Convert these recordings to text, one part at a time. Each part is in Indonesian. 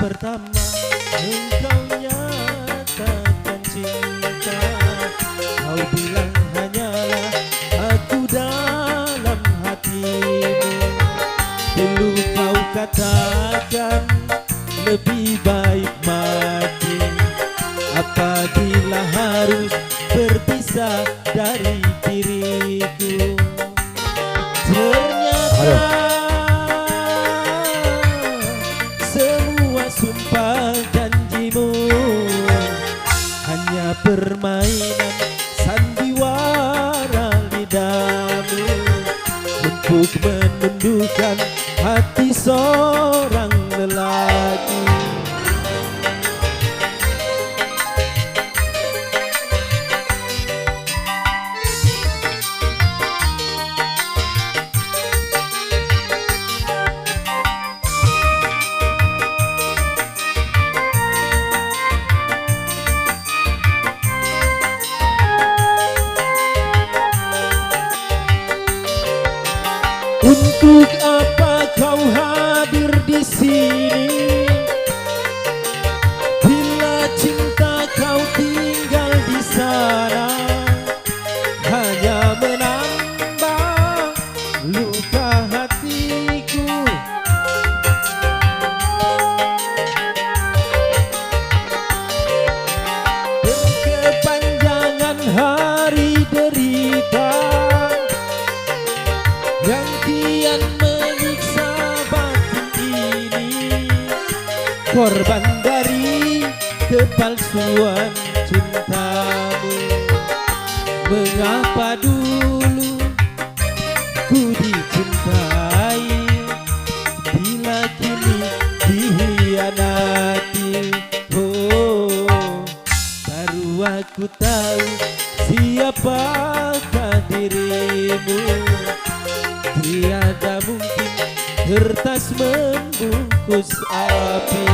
pertama engkau nyatakan cinta, kau bilang hanyalah aku dalam hatimu. Dulu kau katakan lebih baik mati apabila harus berpisah dari diriku. Ternyata semua sumpah janjimu hanya permainan sandiwara lidahmu untuk menundukkan hati seorang lelaki. Untuk apa kau hadir di sini bila cinta kau tinggal di sana, hanya menambah luka hatiku. Berkepanjangan hari derita yang kian menyiksa batin ini, korban dari kepalsuan cintamu. Mengapa dulu ku dicintai bila kini dikhianati? Oh, baru aku tahu siapakah dirimu. Tiada mungkin kertas membungkus api.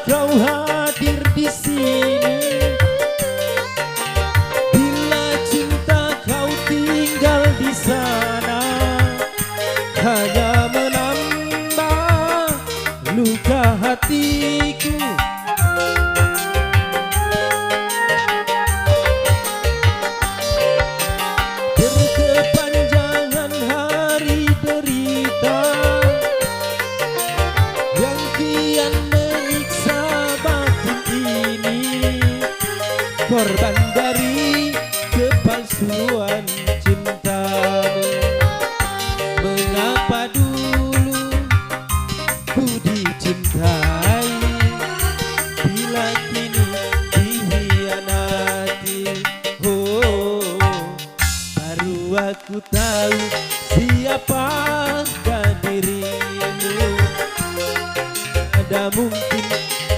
Kau hadir di sini bila cinta kau tinggal di sana, hanya menambah luka hatiku. Berkepanjangan hari derita yang kian korban dari kepalsuan cintamu. Mengapa dulu ku dicintai bila kini dikhianati? Oh, baru aku tahu siapakah dirimu. Ada mungkin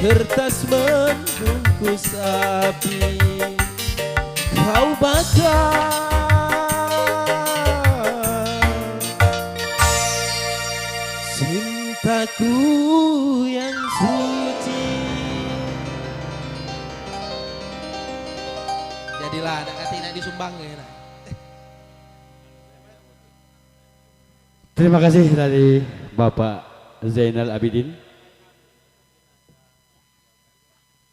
kertas membungkus api. Kau bakar cintaku yang suci. Jadilah anak katina disumbang ya. Terima kasih dari Bapak Zainal Abidin.